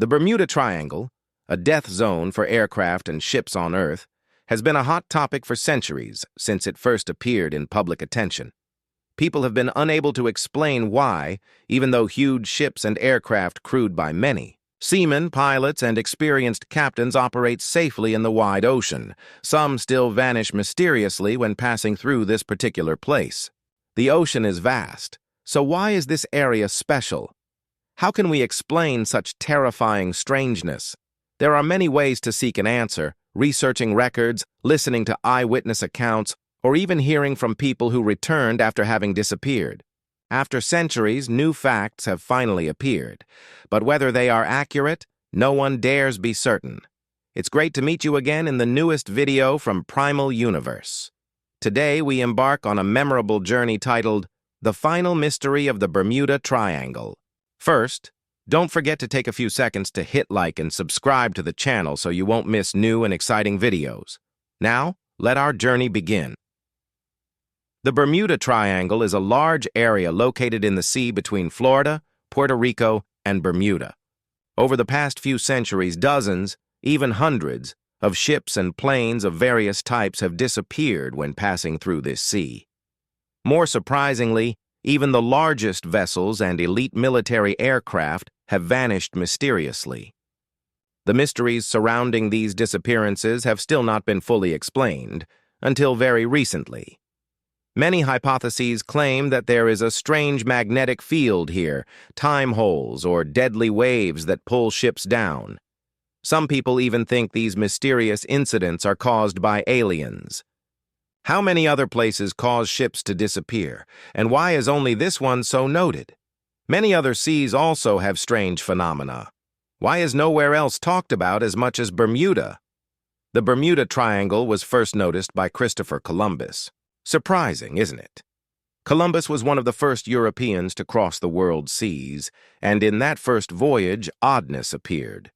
The Bermuda Triangle, a death zone for aircraft and ships on Earth, has been a hot topic for centuries since it first appeared in public attention. People have been unable to explain why, even though huge ships and aircraft crewed by many. Seamen, pilots, and experienced captains operate safely in the wide ocean. Some still vanish mysteriously when passing through this particular place. The ocean is vast, so why is this area special? How can we explain such terrifying strangeness? There are many ways to seek an answer: researching records, listening to eyewitness accounts, or even hearing from people who returned after having disappeared. After centuries, new facts have finally appeared, but whether they are accurate, no one dares be certain. It's great to meet you again in the newest video from Primal Universe. Today we embark on a memorable journey titled The Final Mystery of the Bermuda Triangle. First, don't forget to take a few seconds to hit like and subscribe to the channel so you won't miss new and exciting videos. Now, let our journey begin. The Bermuda Triangle is a large area located in the sea between Florida, Puerto Rico, and Bermuda. Over the past few centuries, dozens, even hundreds, of ships and planes of various types have disappeared when passing through this sea. More surprisingly, even the largest vessels and elite military aircraft have vanished mysteriously. The mysteries surrounding these disappearances have still not been fully explained, until very recently. Many hypotheses claim that there is a strange magnetic field here, time holes, or deadly waves that pull ships down. Some people even think these mysterious incidents are caused by aliens. How many other places cause ships to disappear, and why is only this one so noted? Many other seas also have strange phenomena. Why is nowhere else talked about as much as Bermuda? The Bermuda Triangle was first noticed by Christopher Columbus. Surprising, isn't it? Columbus was one of the first Europeans to cross the world seas, and in that first voyage, oddness appeared.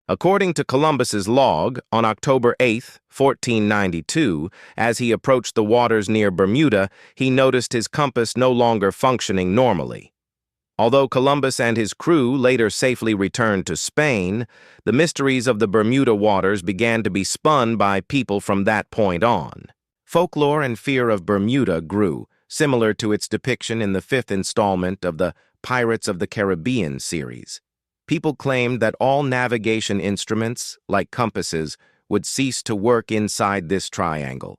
According to Columbus's log, on October 8, 1492, as he approached the waters near Bermuda, he noticed his compass no longer functioning normally. Although Columbus and his crew later safely returned to Spain, the mysteries of the Bermuda waters began to be spun by people from that point on. Folklore and fear of Bermuda grew, similar to its depiction in the fifth installment of the Pirates of the Caribbean series. People claimed that all navigation instruments, like compasses, would cease to work inside this triangle.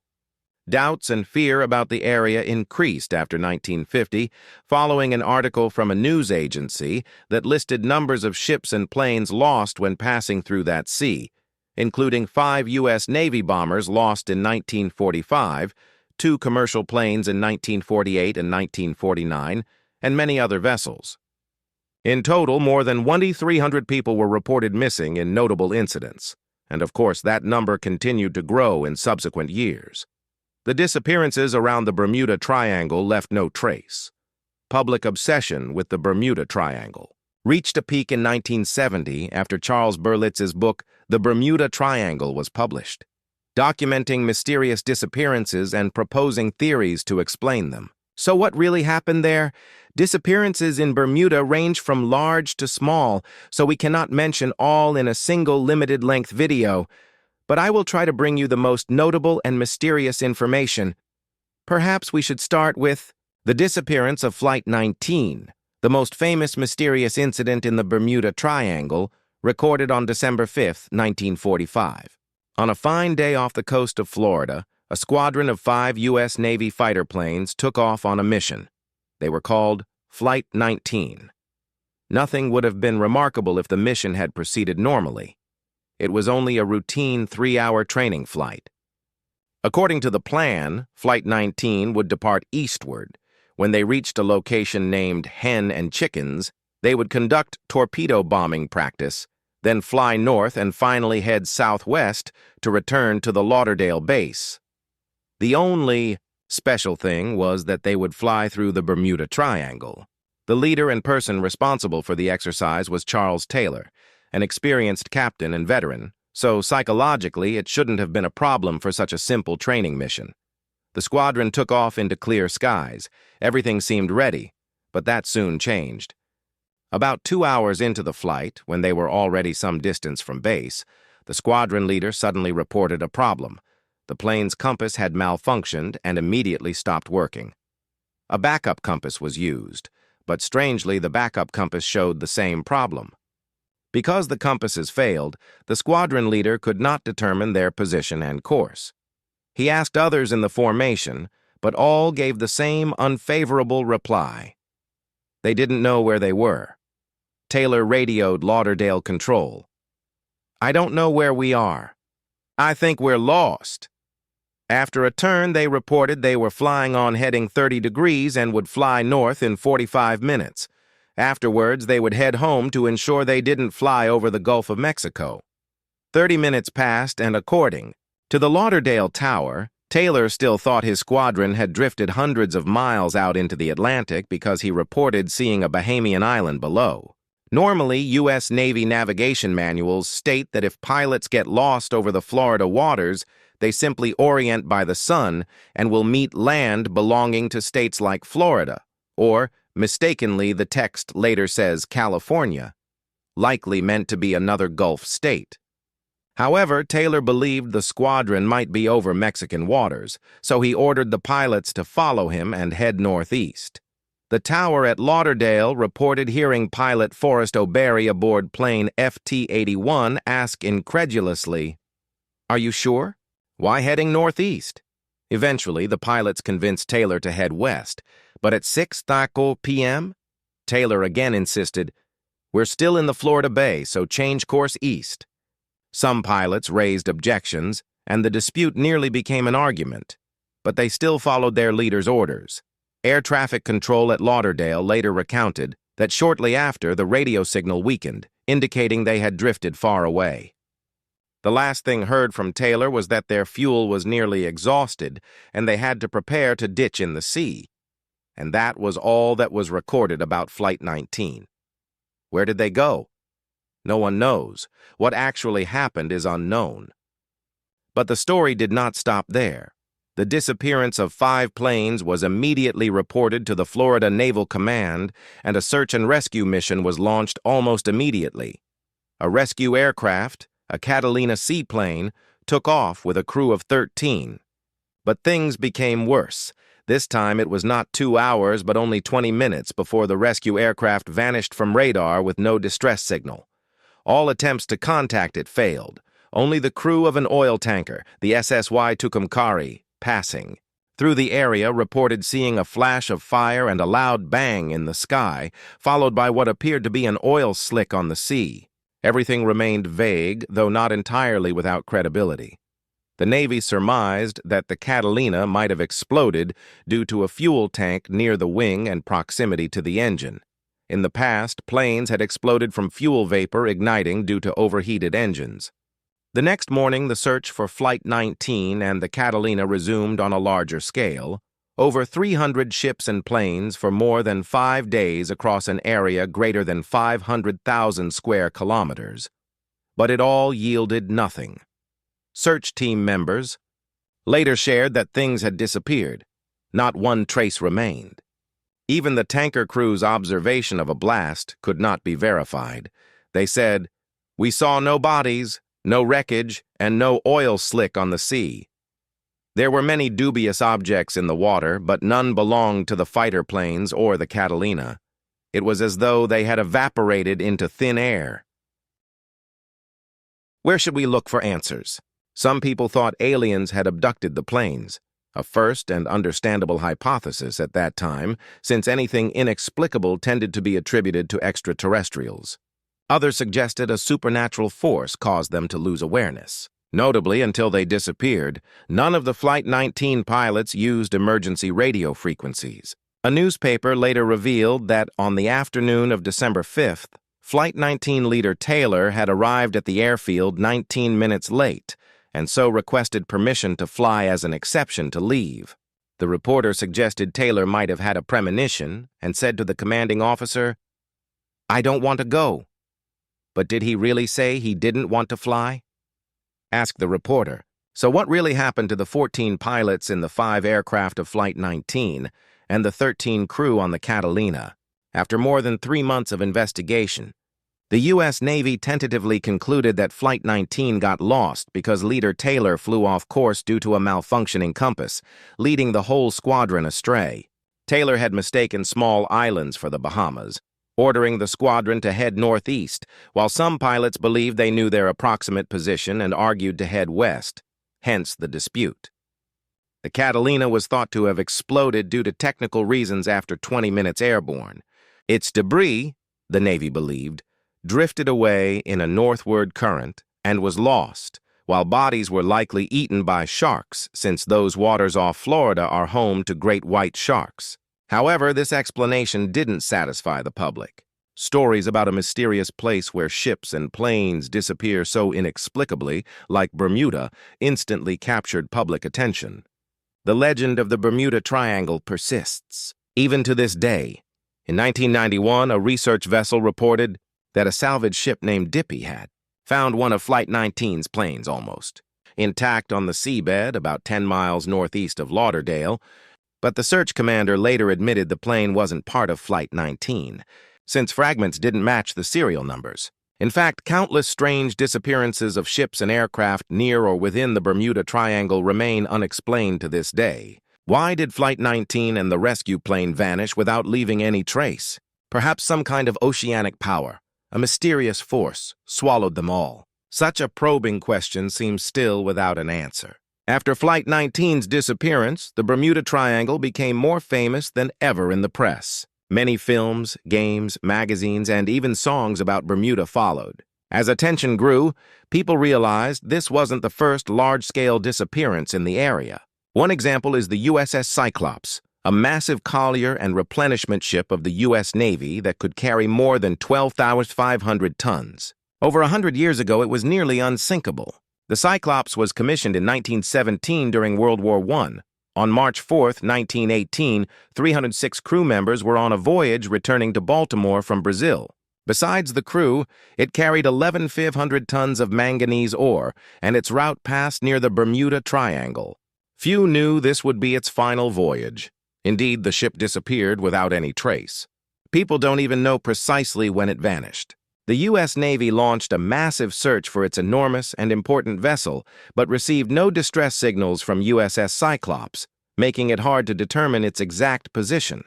Doubts and fear about the area increased after 1950, following an article from a news agency that listed numbers of ships and planes lost when passing through that sea, including 5 U.S. Navy bombers lost in 1945, 2 commercial planes in 1948 and 1949, and many other vessels. In total, more than 2,300 people were reported missing in notable incidents, and of course that number continued to grow in subsequent years. The disappearances around the Bermuda Triangle left no trace. Public obsession with the Bermuda Triangle reached a peak in 1970 after Charles Berlitz's book, The Bermuda Triangle, was published, documenting mysterious disappearances and proposing theories to explain them. So what really happened there? Disappearances in Bermuda range from large to small, so we cannot mention all in a single limited-length video, but I will try to bring you the most notable and mysterious information. Perhaps we should start with the disappearance of Flight 19, the most famous mysterious incident in the Bermuda Triangle, recorded on December 5, 1945. On a fine day off the coast of Florida, a squadron of 5 U.S. Navy fighter planes took off on a mission. They were called Flight 19. Nothing would have been remarkable if the mission had proceeded normally. It was only a routine 3-hour training flight. According to the plan, Flight 19 would depart eastward. When they reached a location named Hen and Chickens, they would conduct torpedo bombing practice, then fly north and finally head southwest to return to the Lauderdale base. The only special thing was that they would fly through the Bermuda Triangle. The leader and person responsible for the exercise was Charles Taylor, an experienced captain and veteran, so psychologically it shouldn't have been a problem for such a simple training mission. The squadron took off into clear skies. Everything seemed ready, but that soon changed. About 2 hours into the flight, when they were already some distance from base, the squadron leader suddenly reported a problem. The plane's compass had malfunctioned and immediately stopped working. A backup compass was used, but strangely the backup compass showed the same problem. Because the compasses failed, the squadron leader could not determine their position and course. He asked others in the formation, but all gave the same unfavorable reply. They didn't know where they were. Taylor radioed Lauderdale Control. "I don't know where we are. I think we're lost." After a turn, they reported they were flying on heading 30 degrees and would fly north in 45 minutes. Afterwards, they would head home to ensure they didn't fly over the Gulf of Mexico. 30 minutes passed, and according to the Lauderdale Tower, Taylor still thought his squadron had drifted hundreds of miles out into the Atlantic because he reported seeing a Bahamian island below. Normally, U.S. Navy navigation manuals state that if pilots get lost over the Florida waters, they simply orient by the sun and will meet land belonging to states like Florida, or, mistakenly, the text later says California, likely meant to be another Gulf state. However, Taylor believed the squadron might be over Mexican waters, so he ordered the pilots to follow him and head northeast. The tower at Lauderdale reported hearing pilot Forrest O'Berry aboard plane FT-81 ask incredulously, "Are you sure? Why heading northeast?" Eventually, the pilots convinced Taylor to head west, but at 6:30 p.m., Taylor again insisted, "We're still in the Florida Bay, so change course east." Some pilots raised objections, and the dispute nearly became an argument, but they still followed their leader's orders. Air traffic control at Lauderdale later recounted that shortly after, the radio signal weakened, indicating they had drifted far away. The last thing heard from Taylor was that their fuel was nearly exhausted, and they had to prepare to ditch in the sea. And that was all that was recorded about Flight 19. Where did they go? No one knows. What actually happened is unknown. But the story did not stop there. The disappearance of 5 planes was immediately reported to the Florida Naval Command, and a search and rescue mission was launched almost immediately. A rescue aircraft, a Catalina seaplane, took off with a crew of 13. But things became worse. This time it was not 2 hours but only 20 minutes before the rescue aircraft vanished from radar with no distress signal. All attempts to contact it failed. Only the crew of an oil tanker, the SSY Tucumcari, passing through the area reported seeing a flash of fire and a loud bang in the sky, followed by what appeared to be an oil slick on the sea. Everything remained vague, though not entirely without credibility. The Navy surmised that the Catalina might have exploded due to a fuel tank near the wing and proximity to the engine. In the past, planes had exploded from fuel vapor igniting due to overheated engines. The next morning, the search for Flight 19 and the Catalina resumed on a larger scale. Over 300 ships and planes for more than 5 days across an area greater than 500,000 square kilometers. But it all yielded nothing. Search team members later shared that things had disappeared. Not one trace remained. Even the tanker crew's observation of a blast could not be verified. They said, "We saw no bodies, no wreckage, and no oil slick on the sea." There were many dubious objects in the water, but none belonged to the fighter planes or the Catalina. It was as though they had evaporated into thin air. Where should we look for answers? Some people thought aliens had abducted the planes, a first and understandable hypothesis at that time, since anything inexplicable tended to be attributed to extraterrestrials. Others suggested a supernatural force caused them to lose awareness. Notably, until they disappeared, none of the Flight 19 pilots used emergency radio frequencies. A newspaper later revealed that on the afternoon of December 5th, Flight 19 leader Taylor had arrived at the airfield 19 minutes late, and so requested permission to fly as an exception to leave. The reporter suggested Taylor might have had a premonition and said to the commanding officer, "I don't want to go." But did he really say he didn't want to fly? Asked the reporter, "So what really happened to the 14 pilots in the 5 aircraft of Flight 19 and the 13 crew on the Catalina?" After more than 3 months of investigation, the U.S. Navy tentatively concluded that Flight 19 got lost because Leader Taylor flew off course due to a malfunctioning compass, leading the whole squadron astray. Taylor had mistaken small islands for the Bahamas, ordering the squadron to head northeast, while some pilots believed they knew their approximate position and argued to head west, hence the dispute. The Catalina was thought to have exploded due to technical reasons after 20 minutes airborne. Its debris, the Navy believed, drifted away in a northward current and was lost, while bodies were likely eaten by sharks since those waters off Florida are home to great white sharks. However, this explanation didn't satisfy the public. Stories about a mysterious place where ships and planes disappear so inexplicably, like Bermuda, instantly captured public attention. The legend of the Bermuda Triangle persists, even to this day. In 1991, a research vessel reported that a salvage ship named Dippy had found one of Flight 19's planes almost intact on the seabed about 10 miles northeast of Lauderdale, but the search commander later admitted the plane wasn't part of Flight 19, since fragments didn't match the serial numbers. In fact, countless strange disappearances of ships and aircraft near or within the Bermuda Triangle remain unexplained to this day. Why did Flight 19 and the rescue plane vanish without leaving any trace? Perhaps some kind of oceanic power, a mysterious force, swallowed them all. Such a probing question seems still without an answer. After Flight 19's disappearance, the Bermuda Triangle became more famous than ever in the press. Many films, games, magazines, and even songs about Bermuda followed. As attention grew, people realized this wasn't the first large-scale disappearance in the area. One example is the USS Cyclops, a massive collier and replenishment ship of the U.S. Navy that could carry more than 12,500 tons. Over 100 years ago, it was nearly unsinkable. The Cyclops was commissioned in 1917 during World War I. On March 4, 1918, 306 crew members were on a voyage returning to Baltimore from Brazil. Besides the crew, it carried 1,100 tons of manganese ore, and its route passed near the Bermuda Triangle. Few knew this would be its final voyage. Indeed, the ship disappeared without any trace. People don't even know precisely when it vanished. The U.S. Navy launched a massive search for its enormous and important vessel, but received no distress signals from USS Cyclops, making it hard to determine its exact position.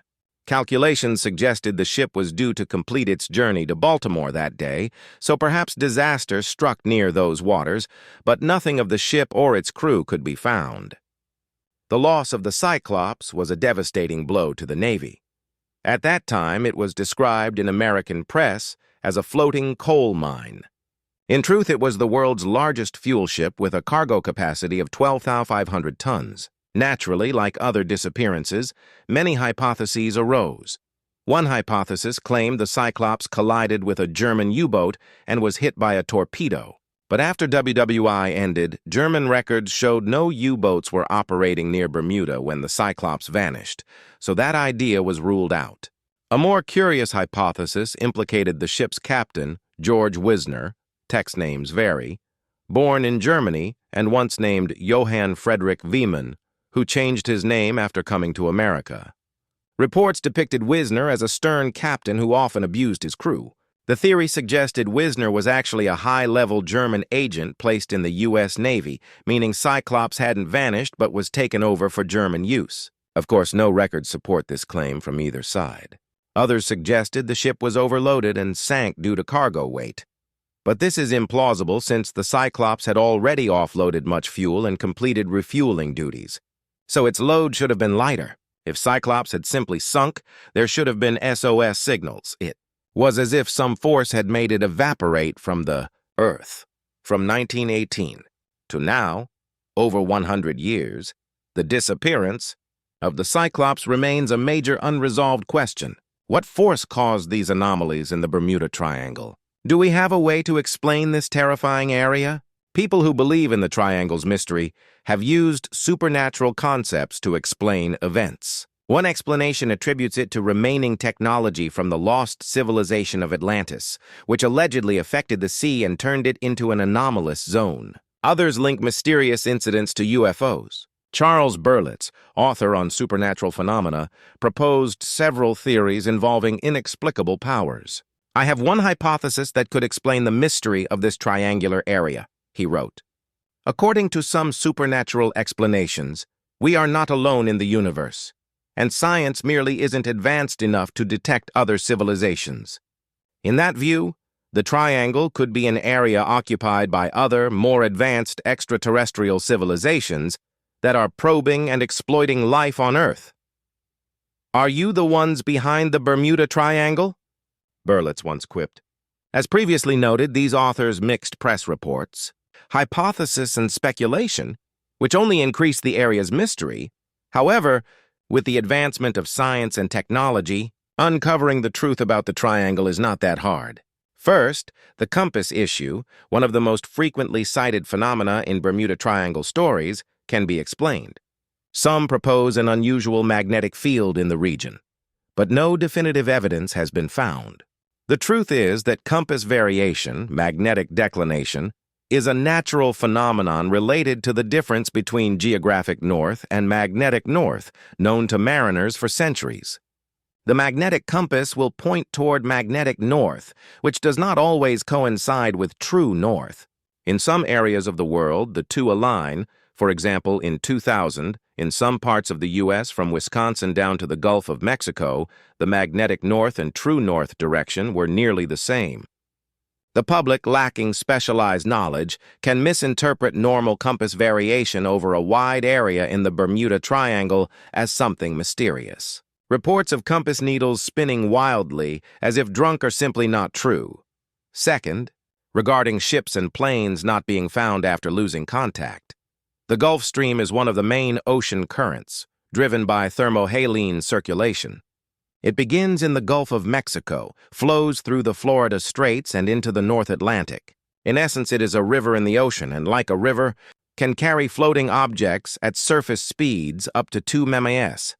Calculations suggested the ship was due to complete its journey to Baltimore that day, so perhaps disaster struck near those waters, but nothing of the ship or its crew could be found. The loss of the Cyclops was a devastating blow to the Navy. At that time, it was described in American press as a floating coal mine. In truth, it was the world's largest fuel ship with a cargo capacity of 12,500 tons. Naturally, like other disappearances, many hypotheses arose. One hypothesis claimed the Cyclops collided with a German U-boat and was hit by a torpedo. But after WWI ended, German records showed no U-boats were operating near Bermuda when the Cyclops vanished, so that idea was ruled out. A more curious hypothesis implicated the ship's captain, George Wisner, text names vary, born in Germany and once named Johann Friedrich Wiemann, who changed his name after coming to America. Reports depicted Wisner as a stern captain who often abused his crew. The theory suggested Wisner was actually a high-level German agent placed in the U.S. Navy, meaning Cyclops hadn't vanished but was taken over for German use. Of course, no records support this claim from either side. Others suggested the ship was overloaded and sank due to cargo weight. But this is implausible since the Cyclops had already offloaded much fuel and completed refueling duties. So its load should have been lighter. If Cyclops had simply sunk, there should have been SOS signals. It was as if some force had made it evaporate from the Earth. From 1918 to now, over 100 years, the disappearance of the Cyclops remains a major unresolved question. What force caused these anomalies in the Bermuda Triangle? Do we have a way to explain this terrifying area? People who believe in the Triangle's mystery have used supernatural concepts to explain events. One explanation attributes it to remaining technology from the lost civilization of Atlantis, which allegedly affected the sea and turned it into an anomalous zone. Others link mysterious incidents to UFOs. Charles Berlitz, author on supernatural phenomena, proposed several theories involving inexplicable powers. "I have one hypothesis that could explain the mystery of this triangular area," he wrote. "According to some supernatural explanations, we are not alone in the universe, and science merely isn't advanced enough to detect other civilizations. In that view, the triangle could be an area occupied by other, more advanced extraterrestrial civilizations that are probing and exploiting life on Earth. Are you the ones behind the Bermuda Triangle?" Berlitz once quipped. As previously noted, these authors mixed press reports, hypothesis and speculation, which only increased the area's mystery. However, with the advancement of science and technology, uncovering the truth about the triangle is not that hard. First, the compass issue, one of the most frequently cited phenomena in Bermuda Triangle stories, can be explained. Some propose an unusual magnetic field in the region, but no definitive evidence has been found. The truth is that compass variation, magnetic declination, is a natural phenomenon related to the difference between geographic north and magnetic north, known to mariners for centuries. The magnetic compass will point toward magnetic north, which does not always coincide with true north. In some areas of the world, the two align. For example, in 2000, in some parts of the U.S. from Wisconsin down to the Gulf of Mexico, the magnetic north and true north direction were nearly the same. The public, lacking specialized knowledge, can misinterpret normal compass variation over a wide area in the Bermuda Triangle as something mysterious. Reports of compass needles spinning wildly as if drunk are simply not true. Second, regarding ships and planes not being found after losing contact. The Gulf Stream is one of the main ocean currents, driven by thermohaline circulation. It begins in the Gulf of Mexico, flows through the Florida Straits and into the North Atlantic. In essence, it is a river in the ocean, and like a river, can carry floating objects at surface speeds up to 2 mph.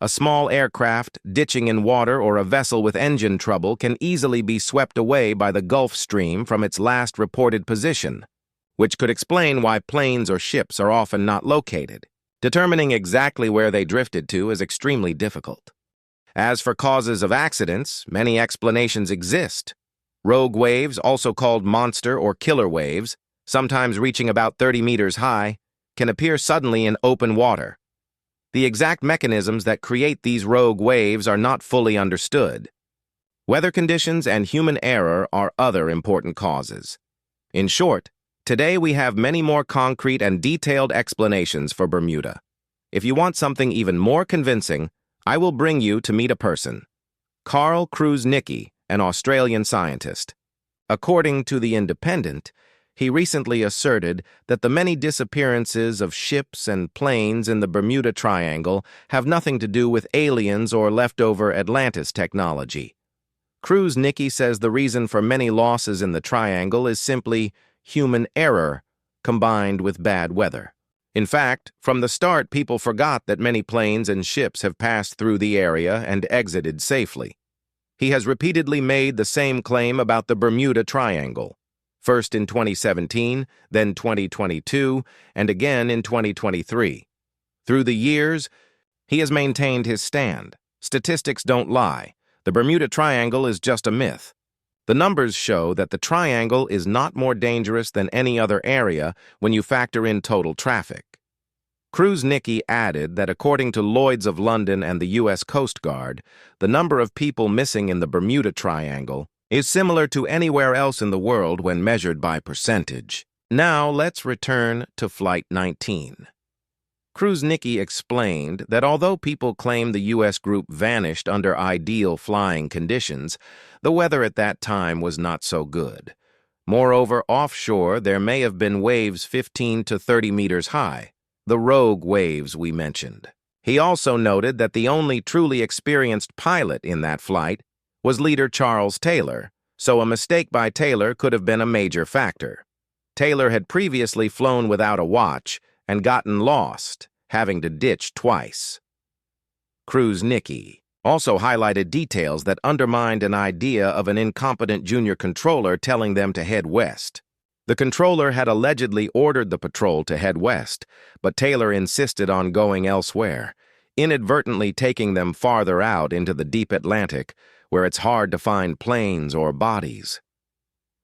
A small aircraft ditching in water or a vessel with engine trouble can easily be swept away by the Gulf Stream from its last reported position, which could explain why planes or ships are often not located. Determining exactly where they drifted to is extremely difficult. As for causes of accidents, many explanations exist. Rogue waves, also called monster or killer waves, sometimes reaching about 30 meters high, can appear suddenly in open water. The exact mechanisms that create these rogue waves are not fully understood. Weather conditions and human error are other important causes. In short, today we have many more concrete and detailed explanations for Bermuda. If you want something even more convincing, I will bring you to meet a person. Carl Krusnicki, an Australian scientist. According to The Independent, he recently asserted that the many disappearances of ships and planes in the Bermuda Triangle have nothing to do with aliens or leftover Atlantis technology. Krusnicki says the reason for many losses in the triangle is simply human error combined with bad weather. In fact, from the start, people forgot that many planes and ships have passed through the area and exited safely. He has repeatedly made the same claim about the Bermuda Triangle, first in 2017, then 2022, and again in 2023. Through the years, he has maintained his stand. Statistics don't lie. The Bermuda Triangle is just a myth. The numbers show that the triangle is not more dangerous than any other area when you factor in total traffic. Krusnicki added that according to Lloyd's of London and the U.S. Coast Guard, the number of people missing in the Bermuda Triangle is similar to anywhere else in the world when measured by percentage. Now let's return to Flight 19. Krusnicki explained that although people claim the U.S. group vanished under ideal flying conditions, the weather at that time was not so good. Moreover, offshore, there may have been waves 15 to 30 meters high, the rogue waves we mentioned. He also noted that the only truly experienced pilot in that flight was leader Charles Taylor, so a mistake by Taylor could have been a major factor. Taylor had previously flown without a watch and gotten lost, having to ditch twice. Krusnicki also highlighted details that undermined an idea of an incompetent junior controller telling them to head west. The controller had allegedly ordered the patrol to head west, but Taylor insisted on going elsewhere, inadvertently taking them farther out into the deep Atlantic, where it's hard to find planes or bodies.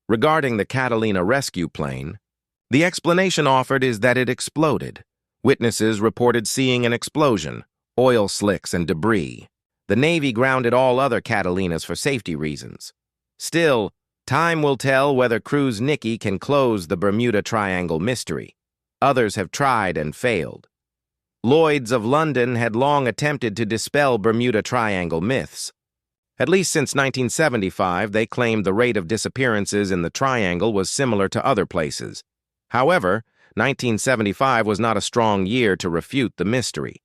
Regarding the Catalina rescue plane, the explanation offered is that it exploded. Witnesses reported seeing an explosion, oil slicks, and debris. The Navy grounded all other Catalinas for safety reasons. Still, time will tell whether Crew's Nikki can close the Bermuda Triangle mystery. Others have tried and failed. Lloyd's of London had long attempted to dispel Bermuda Triangle myths. At least since 1975, they claimed the rate of disappearances in the Triangle was similar to other places. However, 1975 was not a strong year to refute the mystery.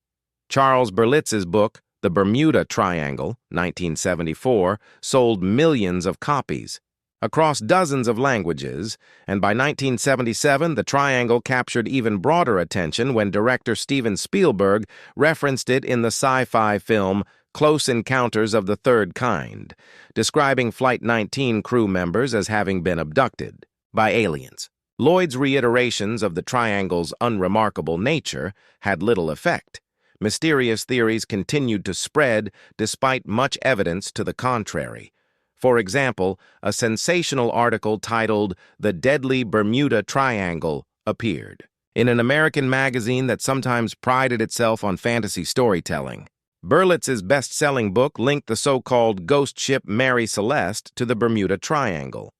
Charles Berlitz's book, The Bermuda Triangle, 1974, sold millions of copies across dozens of languages, and by 1977 the triangle captured even broader attention when director Steven Spielberg referenced it in the sci-fi film Close Encounters of the Third Kind, describing Flight 19 crew members as having been abducted by aliens. Lloyd's reiterations of the triangle's unremarkable nature had little effect. Mysterious theories continued to spread despite much evidence to the contrary. For example, a sensational article titled "The Deadly Bermuda Triangle" appeared in an American magazine that sometimes prided itself on fantasy storytelling. Berlitz's best-selling book linked the so-called ghost ship Mary Celeste to the Bermuda Triangle,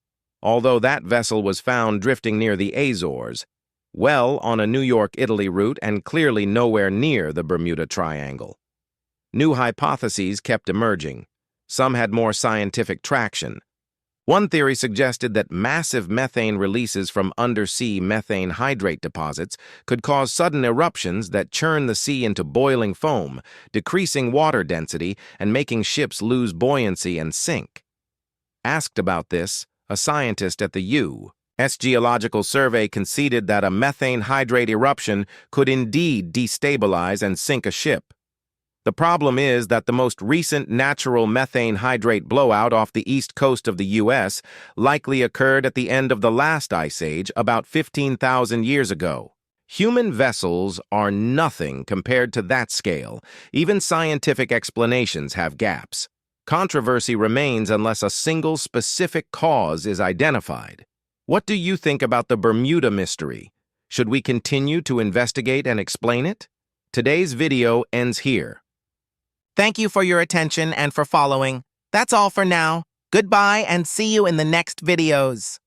although that vessel was found drifting near the Azores, well on a New York-Italy route and clearly nowhere near the Bermuda Triangle. New hypotheses kept emerging. Some had more scientific traction. One theory suggested that massive methane releases from undersea methane hydrate deposits could cause sudden eruptions that churn the sea into boiling foam, decreasing water density and making ships lose buoyancy and sink. Asked about this, a scientist at the U.S. Geological Survey conceded that a methane hydrate eruption could indeed destabilize and sink a ship. The problem is that the most recent natural methane hydrate blowout off the east coast of the U.S. likely occurred at the end of the last ice age about 15,000 years ago. Human vessels are nothing compared to that scale. Even scientific explanations have gaps. Controversy remains unless a single specific cause is identified. What do you think about the Bermuda mystery? Should we continue to investigate and explain it? Today's video ends here. Thank you for your attention and for following. That's all for now. Goodbye and see you in the next videos.